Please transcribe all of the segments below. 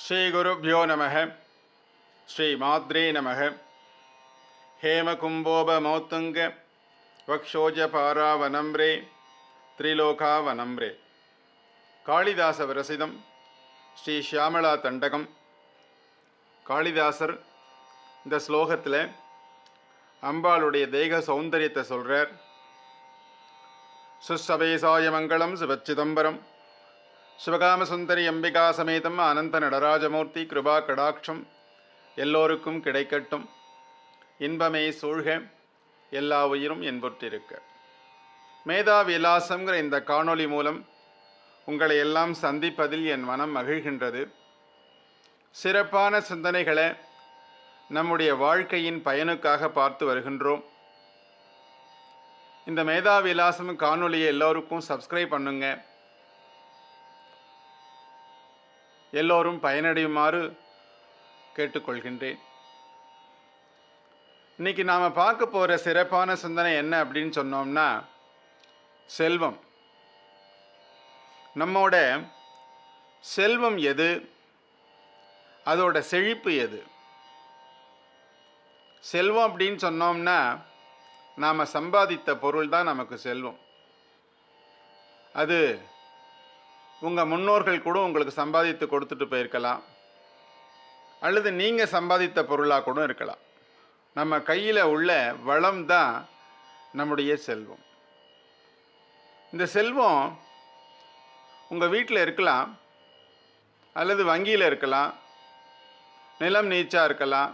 ஸ்ரீகுருभ्यो நமः. ஸ்ரீ மாத்ரே நமः. ஹேமகும்போபமௌத்துங்க வக்ஷோஜபாராவனம்ரே திரிலோகாவனம்ரே. காளிதாச விரசிதம் ஸ்ரீ ஷியாமளா தண்டகம். காளிதாசர் இந்த ஸ்லோகத்தில் அம்பாளுடைய தேக சௌந்தரியத்தை சொல்கிறார். சுஸ்ஸபேசாய மங்களம் சிவச்சிதம்பரம் சிவகாமசுந்தரி அம்பிகா சமேதம் அனந்த நடராஜமூர்த்தி கிருபா கடாட்சம் எல்லோருக்கும் கிடைக்கட்டும். இன்பமே சூழ்க எல்லா உயிரும் என்பொற்றிருக்க. மேதா விலாசங்கிற இந்த காணொளி மூலம் உங்களை எல்லாம் சந்திப்பதில் என் மனம் மகிழ்கின்றது. சிறப்பான சிந்தனைகளை நம்முடைய வாழ்க்கையின் பயனுக்காக பார்த்து வருகின்றோம். இந்த மேதா விலாசம் காணொளியை எல்லோருக்கும் சப்ஸ்கிரைப் பண்ணுங்க. எல்லோரும் பயனடையுமாறு கேட்டுக்கொள்கின்றேன். இன்னைக்கு நாம் பார்க்க போகிற சிறப்பான சிந்தனை என்ன அப்படின்னு சொன்னோம்னா, செல்வம். நம்மோட செல்வம் எது, அதோட செழிப்பு எது? செல்வம் அப்படின்னு சொன்னோம்னா நாம் சம்பாதித்த பொருள் தான் நமக்கு செல்வம். அது உங்கள் முன்னோர்கள் கூட உங்களுக்கு சம்பாதித்து கொடுத்துட்டு போயிருக்கலாம், அல்லது நீங்கள் சம்பாதித்த பொருளாக கூட இருக்கலாம். நம்ம கையில் உள்ள வளம் தான் நம்முடைய செல்வம். இந்த செல்வம் உங்கள் வீட்டில் இருக்கலாம், அல்லது வங்கியில் இருக்கலாம், நிலம் நீச்சா இருக்கலாம்,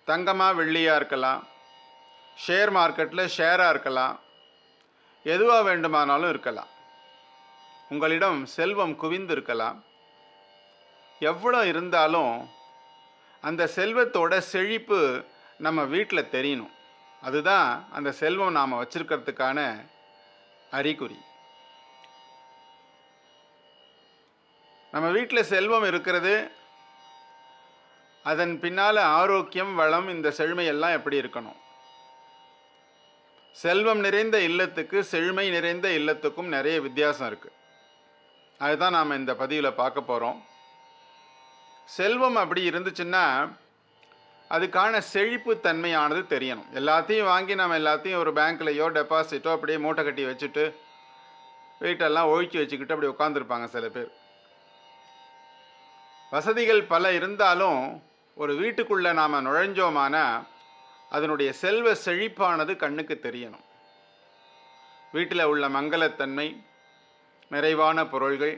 தங்கமாக வெள்ளியாக இருக்கலாம், ஷேர் மார்க்கெட்டில் ஷேராக இருக்கலாம், எதுவாக வேண்டுமானாலும் இருக்கலாம். உங்களிடம் செல்வம் குவிந்து இருக்கலாம். எவ்வளோ இருந்தாலும் அந்த செல்வத்தோட செழிப்பு நம்ம வீட்டில் தெரியணும். அதுதான் அந்த செல்வம் நாம் வச்சிருக்கிறதுக்கான அறிகுறி. நம்ம வீட்டில் செல்வம் இருக்கிறது, அதன் பின்னால் ஆரோக்கியம், வளம், இந்த செழுமையெல்லாம் எப்படி இருக்கணும்? செல்வம் நிறைந்த இல்லத்துக்கு செழுமை நிறைந்த இல்லத்துக்கும் நிறைய வித்தியாசம் இருக்குது. அதுதான் நாம் இந்த பதிவில் பார்க்க போகிறோம். செல்வம் அப்படி இருந்துச்சுன்னா அதுக்கான செழிப்பு தன்மையானது தெரியணும். எல்லாத்தையும் வாங்கி நம்ம எல்லாத்தையும் ஒரு பேங்க்லேயோ டெபாசிட்டோ அப்படியே மூட்டை கட்டி வச்சுட்டு வீட்டெல்லாம் ஒழிச்சு வச்சுக்கிட்டு அப்படி உட்காந்துருப்பாங்க சில பேர். வசதிகள் பல இருந்தாலும் ஒரு வீட்டுக்குள்ளே நாம் நுழைஞ்சோமானா அதனுடைய செல்வ செழிப்பானது கண்ணுக்கு தெரியணும். வீட்டில் உள்ள மங்களத்தன்மை, நிறைவான பொருள்கள்,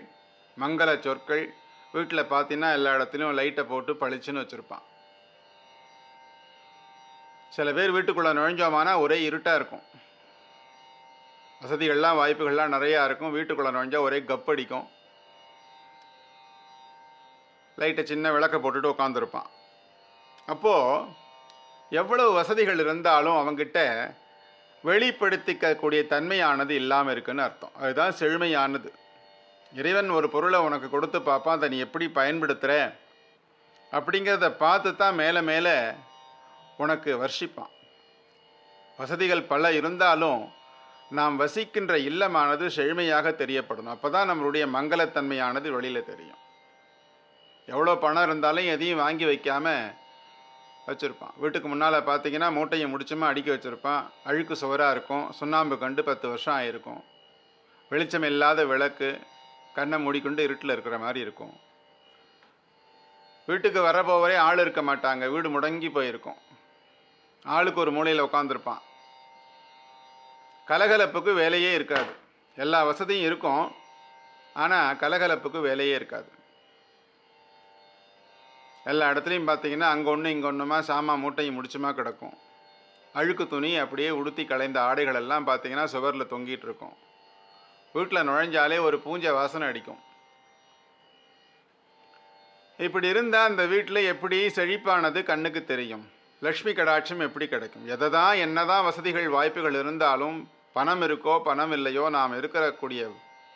மங்கள சொற்கள். வீட்டில் பார்த்தீங்கன்னா எல்லா இடத்துலையும் லைட்டை போட்டு பளிச்சுன்னு வச்சுருப்பான். சில பேர் வீட்டுக்குள்ளே நுழைஞ்சோமானா ஒரே இருட்டாக இருக்கும். வசதிகள்லாம் வாய்ப்புகள்லாம் நிறையா இருக்கும். வீட்டுக்குள்ளே நுழைஞ்சால் ஒரே கப்படிக்கும். லைட்டை சின்ன விளக்கை போட்டுட்டு உட்காந்துருப்பான். அப்போது எவ்வளவு வசதிகள் இருந்தாலும் அவங்ககிட்ட வெளிப்படுத்திக்கக்கூடிய தன்மையானது இல்லாமல் இருக்குன்னு அர்த்தம். அதுதான் செழுமையானது. இறைவன் ஒரு பொருளை உனக்கு கொடுத்து பார்ப்பான், அதை நீ எப்படி பயன்படுத்துகிற அப்படிங்கிறத பார்த்து தான் மேலே மேலே உனக்கு வர்ஷிப்பான். வசதிகள் பல இருந்தாலும் நாம் வசிக்கின்ற இல்லமானது செழுமையாக தெரியப்படணும். அப்போ தான் நம்மளுடைய மங்களத்தன்மையானது வெளியில் தெரியும். எவ்வளோ பணம் இருந்தாலும் எதையும் வாங்கி வைக்காமல் வச்சுருப்பான். வீட்டுக்கு முன்னால் பார்த்தீங்கன்னா மூட்டையை முடிச்சுமா அடுக்கி வச்சுருப்பான். அழுக்கு சுவராக இருக்கும். சுண்ணாம்பு கண்டு 10 வருஷம் ஆகிருக்கும். வெளிச்சம் இல்லாத விளக்கு, கண்ணை மூடிக்கொண்டு இருட்டில் இருக்கிற மாதிரி இருக்கும். வீட்டுக்கு வரப்போவரே ஆள் இருக்க மாட்டாங்க. வீடு முடங்கி போயிருக்கும். ஆளுக்கு ஒரு மூலையில் உட்காந்துருப்பான். கலகலப்புக்கு வேலையே இருக்காது. எல்லா வசதியும் இருக்கும், ஆனால் கலகலப்புக்கு வேலையே இருக்காது. எல்லா இடத்துலையும் பார்த்தீங்கன்னா அங்கே ஒன்று இங்கே ஒன்றுமா சாமா மூட்டையும் முடிச்சுமா கிடக்கும். அழுக்கு துணி அப்படியே உடுத்தி களைந்த ஆடைகள் எல்லாம் பார்த்தீங்கன்னா சுவரில் தொங்கிட்டு இருக்கும். வீட்டில் நுழைஞ்சாலே ஒரு பூஞ்சை வாசனை அடிக்கும். இப்படி இருந்தால் அந்த வீட்டில் எப்படி செழிப்பானது கண்ணுக்கு தெரியும்? லக்ஷ்மி கடாட்சம் எப்படி கிடைக்கும்? எதை தான் என்ன தான் வசதிகள் வாய்ப்புகள் இருந்தாலும் பணம் இருக்கோ பணம் இல்லையோ நாம் இருக்கக்கூடிய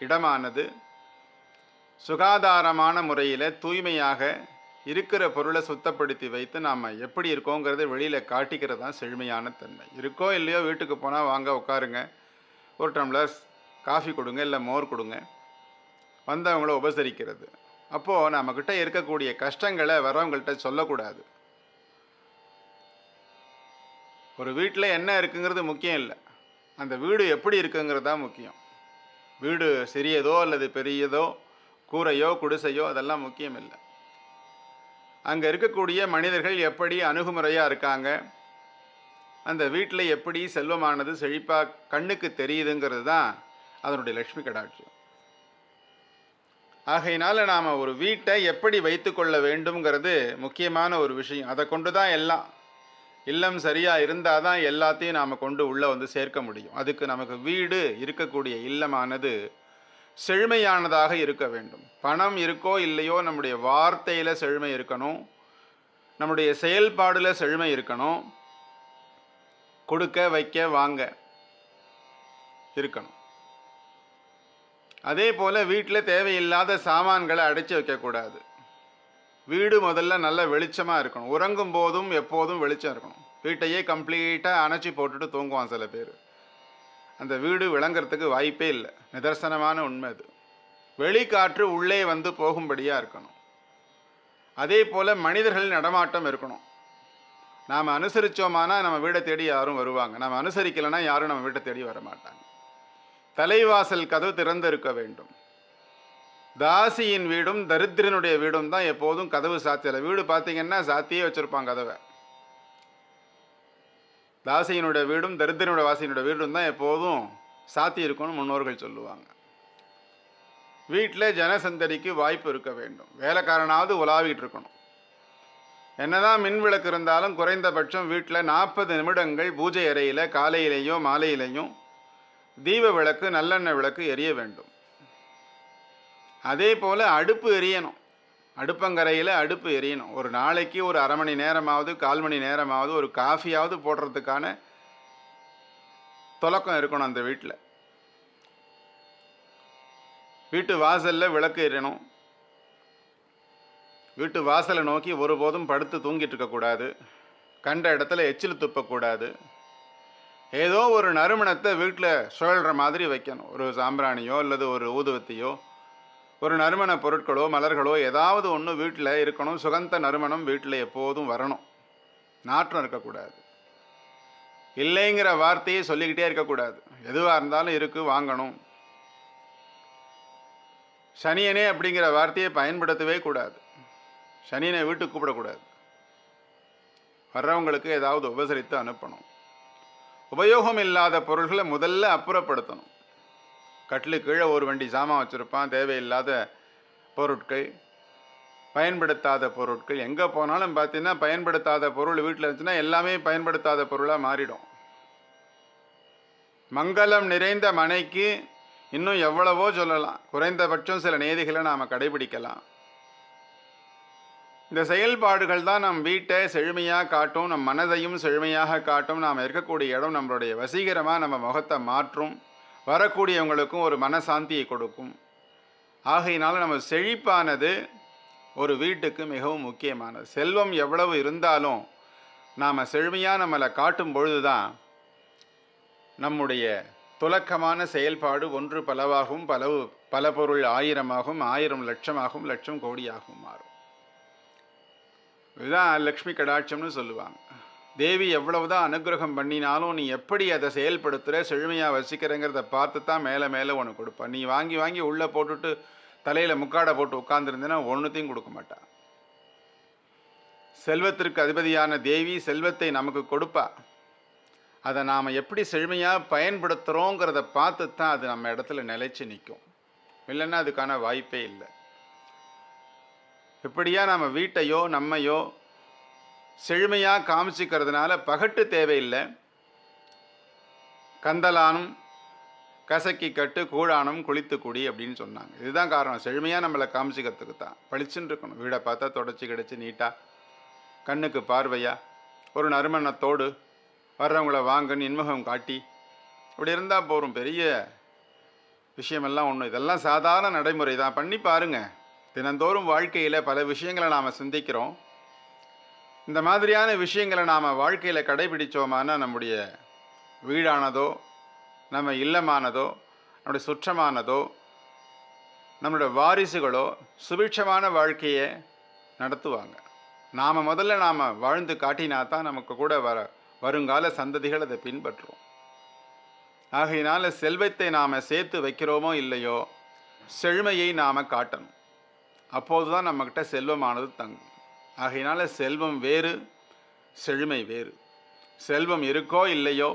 இடமானது சுகாதாரமான முறையில் தூய்மையாக இருக்கிற பொருளை சுத்தப்படுத்தி வைத்து நாம் எப்படி இருக்கோங்கிறத வெளியில் காட்டிக்கிறது தான் செழுமையான தன்மை. இருக்கோ இல்லையோ வீட்டுக்கு போனால் வாங்க உட்காருங்க, ஒரு டம்ளர் காஃபி கொடுங்க, இல்லை மோர் கொடுங்க, வந்தவங்கள உபசரிக்கிறது. அப்போது நம்மக்கிட்ட இருக்கக்கூடிய கஷ்டங்களை வரவங்கள்ட்ட சொல்லக்கூடாது. ஒரு வீட்டில் என்ன இருக்குங்கிறது முக்கியம் இல்லை, அந்த வீடு எப்படி இருக்குங்கிறது தான் முக்கியம். வீடு சிறியதோ அல்லது பெரியதோ, கூரையோ குடிசையோ அதெல்லாம் முக்கியம் இல்லை. அங்கே இருக்கக்கூடிய மனிதர்கள் எப்படி அணுகுமுறையாக இருக்காங்க, அந்த வீட்டில் எப்படி செல்வமானது செழிப்பாக கண்ணுக்கு தெரியுதுங்கிறது தான் அதனுடைய லக்ஷ்மி கடாட்சியம். ஆகையினால நாம் ஒரு வீட்டை எப்படி வைத்து கொள்ள வேண்டும்ங்கிறது முக்கியமான ஒரு விஷயம். அதை கொண்டு தான் எல்லாம், இல்லம் சரியாக இருந்தால் தான் எல்லாத்தையும் நாம் கொண்டு உள்ளே வந்து சேர்க்க முடியும். அதுக்கு நமக்கு வீடு இருக்கக்கூடிய இல்லமானது செழுமையானதாக இருக்க வேண்டும். பணம் இருக்கோ இல்லையோ, நம்முடைய வார்த்தையில் செழுமை இருக்கணும், நம்முடைய செயல்பாடில் செழுமை இருக்கணும், கொடுக்க வைக்க வாங்க இருக்கணும். அதே போல் வீட்டில் தேவையில்லாத சாமான்களை அடைச்சி வைக்கக்கூடாது. வீடு முதல்ல நல்ல வெளிச்சமாக இருக்கணும். உறங்கும் போதும் எப்போதும் வெளிச்சம் இருக்கணும். வீட்டையே கம்ப்ளீட்டாக அணைச்சி போட்டுட்டு தூங்குவான் சில பேர். அந்த வீடு விளங்குறதுக்கு வாய்ப்பே இல்லை. நிதர்சனமான உண்மை அது. வெளிக்காற்று உள்ளே வந்து போகும்படியாக இருக்கணும். அதே போல் மனிதர்கள் நடமாட்டம் இருக்கணும். நாம் அனுசரித்தோமானா நம்ம வீடை தேடி யாரும் வருவாங்க. நம்ம அனுசரிக்கலைன்னா யாரும் நம்ம வீட்டை தேடி வரமாட்டாங்க. தலைவாசல் கதவு திறந்து இருக்க வேண்டும். தாசியின் வீடும் தரித்திரனுடைய வீடும் தான் எப்போதும் கதவு சாத்தியலை. வீடு பார்த்தீங்கன்னா சாத்தியே வச்சுருப்பாங்க கதவை. தாசியினுடைய வீடும் தரித்திரனுடைய வாசியினுடைய வீடும் தான் எப்போதும் சாத்தி இருக்கணும்னு முன்னோர்கள் சொல்லுவாங்க. வீட்டில் ஜனசந்தடிக்கு வாய்ப்பு இருக்க வேண்டும். வேலைக்காரனாவது உலாவிட்டு இருக்கணும். என்னதான் மின் விளக்கு இருந்தாலும் குறைந்தபட்சம் வீட்டில் 40 நிமிடங்கள் பூஜை அறையில் காலையிலேயோ மாலையிலேயும் தீப விளக்கு நல்லெண்ணெய் விளக்கு எரிய வேண்டும். அதே போல் அடுப்பு எரியணும். அடுப்பங்கரையில் அடுப்பு எரியணும். ஒரு நாளைக்கு ஒரு அரை மணி நேரமாவது 1/4 மணி நேரமாவது ஒரு காஃபியாவது போடுறதுக்கான துலக்கம் இருக்கணும் அந்த வீட்டில். வீட்டு வாசலில் விளக்கு எரியணும். வீட்டு வாசலை நோக்கி ஒருபோதும் படுத்து தூங்கிட்டு இருக்கக்கூடாது. கண்ட இடத்துல எச்சில் துப்பக்கூடாது. ஏதோ ஒரு நறுமணத்தை வீட்டில் சுழல்ற மாதிரி வைக்கணும். ஒரு சாம்பிராணியோ அல்லது ஒரு ஊதுவத்தியோ, ஒரு நறுமண பொருட்களோ மலர்களோ ஏதாவது ஒன்று வீட்டில் இருக்கணும். சுகந்த நறுமணம் வீட்டில் எப்போதும் வரணும். நாற்றம் இருக்கக்கூடாது. இல்லைங்கிற வார்த்தையை சொல்லிக்கிட்டே இருக்கக்கூடாது. எதுவாக இருந்தாலும் இருக்குது வாங்கணும். சனியனே அப்படிங்கிற வார்த்தையை பயன்படுத்தவே கூடாது. சனியனை வீட்டுக்கு கூப்பிடக்கூடாது. வர்றவங்களுக்கு ஏதாவது உபசரித்து அனுப்பணும். உபயோகம் இல்லாத பொருள்களை முதல்ல அப்புறப்படுத்தணும். கட்டிலு கீழே ஒரு வண்டி சாமான் வச்சுருப்பான். தேவையில்லாத பொருட்கள், பயன்படுத்தாத பொருட்கள். எங்கே போனாலும் பார்த்தீங்கன்னா பயன்படுத்தாத பொருள் வீட்டில் இருந்துச்சுன்னா எல்லாமே பயன்படுத்தாத பொருளாக மாறிடும். மங்களம் நிறைந்த மனைக்கு இன்னும் எவ்வளவோ சொல்லலாம். குறைந்தபட்சம் சில நேதிகளை நாம் கடைபிடிக்கலாம். இந்த செயல்பாடுகள் தான் நம் வீட்டை செழுமையாக காட்டும், நம் மனதையும் செழுமையாக காட்டும். நாம் இருக்கக்கூடிய இடம் நம்மளுடைய வசீகரமாக நம்ம முகத்தை மாற்றும். வரக்கூடியவங்களுக்கும் ஒரு மனசாந்தியை கொடுக்கும். ஆகையினால நம்ம செழிப்பானது ஒரு வீட்டுக்கு மிகவும் முக்கியமானது. செல்வம் எவ்வளவு இருந்தாலும் நாம் செழுமையாக நம்மளை காட்டும் பொழுது தான் நம்முடைய துலக்கமான செயல்பாடு ஒன்று பலவாகும், பல பொருள் 1000ஆகும், 1000 லட்சமாகும், லட்சம் கோடியாகும் மாறும். இதுதான் லக்ஷ்மி கடாட்சம்னு சொல்லுவாங்க. தேவி எவ்வளவுதான் அனுகிரகம் பண்ணினாலும் நீ எப்படி அதை செயல்படுத்துகிற, செழுமையாக வசிக்கிறங்கிறத பார்த்து தான் மேலே மேலே உனக்கு கொடுப்பா. நீ வாங்கி வாங்கி உள்ளே போட்டுட்டு தலையில் முக்காடை போட்டு உட்காந்துருந்தேன்னா ஒன்றுத்தையும் கொடுக்க மாட்டா. செல்வத்திற்கு அதிபதியான தேவி செல்வத்தை நமக்கு கொடுப்பா. அதை நாம் எப்படி செழுமையாக பயன்படுத்துகிறோங்கிறத பார்த்து தான் அது நம்ம இடத்துல நிலைச்சி நிற்கும். இல்லைன்னா அதுக்கான வாய்ப்பே இல்லை. இப்படியா நம்ம வீட்டையோ நம்மையோ செழுமையாக காமிச்சிக்கிறதுனால பகட்டு தேவையில்லை. கந்தலானும் கசக்கி கட்டு கூழானும் குளித்து குடி அப்படின்னு சொன்னாங்க. இதுதான் காரணம். செழுமையாக நம்மளை காமிச்சிக்கிறதுக்கு தான். பளிச்சுன்னு இருக்கணும். வீடை பார்த்தா தொடச்சி கிடச்சி நீட்டாக, கண்ணுக்கு பார்வையாக, ஒரு நறுமணத்தோடு வர்றவங்கள வாங்கன்னு இன்முகம் காட்டி இப்படி இருந்தால் போகும். பெரிய விஷயமெல்லாம் ஒன்று. இதெல்லாம் சாதாரண நடைமுறை தான். பண்ணி பாருங்கள். தினந்தோறும் வாழ்க்கையில் பல விஷயங்களை நாம் சிந்திக்கிறோம். இந்த மாதிரியான விஷயங்களை நாம் வாழ்க்கையில் கடைபிடித்தோமானா நம்முடைய வீடானதோ, நம்ம இல்லமானதோ, நம்முடைய சுற்றமானதோ நம்மளோட வாரிசுகளோ சுபிட்சமான வாழ்க்கையை நடத்துவாங்க. நாம் வாழ்ந்து காட்டினா தான் நமக்கு கூட வருங்கால சந்ததிகள் அதை பின்பற்றுவோம். ஆகையினால செல்வத்தை நாம் சேர்த்து வைக்கிறோமோ இல்லையோ, செழுமையை நாம் காட்டணும். அப்போது தான் நம்மக்கிட்ட செல்வமானது தங்கும். ஆகையினால செல்வம் வேறு, செழுமை வேறு. செல்வம் இருக்கோ இல்லையோ,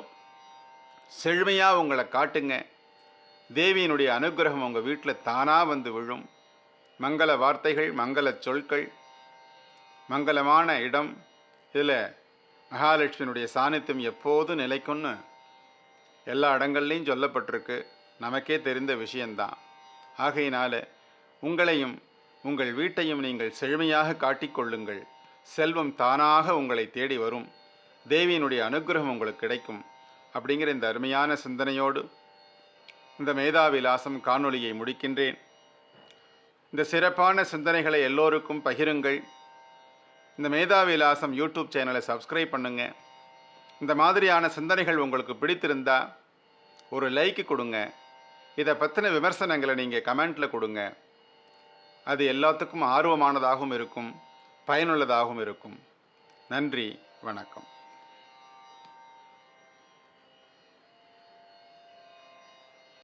செழுமையாக உங்களை காட்டுங்க. தேவியினுடைய அனுகிரகம் உங்கள் வீட்டில் தானாக வந்து விழும். மங்கள வார்த்தைகள், மங்கள சொற்கள், மங்களமான இடம், இதில் மகாலட்சுமியினுடைய சாநித்தியம் எப்போதும் நிலைக்கும்னு எல்லா இடங்கள்லையும் சொல்லப்பட்டிருக்கு. நமக்கே தெரிந்த விஷயந்தான். ஆகையினால உங்களையும் உங்கள் வீட்டையும் நீங்கள் செழுமையாக காட்டிக்கொள்ளுங்கள். செல்வம் தானாக உங்களை தேடி வரும். தேவியினுடைய அனுகிரகம் உங்களுக்கு கிடைக்கும். அப்படிங்கிற இந்த அருமையான சிந்தனையோடு இந்த மேதாவிலாசம் காணொளியை முடிக்கின்றேன். இந்த சிறப்பான சிந்தனைகளை எல்லோருக்கும் பகிருங்கள். இந்த மேதாவிலாசம் யூடியூப் சேனலை சப்ஸ்கிரைப் பண்ணுங்க. இந்த மாதிரியான சிந்தனைகள் உங்களுக்கு பிடித்திருந்தா ஒரு லைக் கொடுங்க. இதை பற்றின விமர்சனங்களை நீங்கள் கமெண்ட்டில் கொடுங்க. அது எல்லாத்துக்கும் ஆர்வமானதாகவும் இருக்கும், பயனுள்ளதாகவும் இருக்கும். நன்றி, வணக்கம்.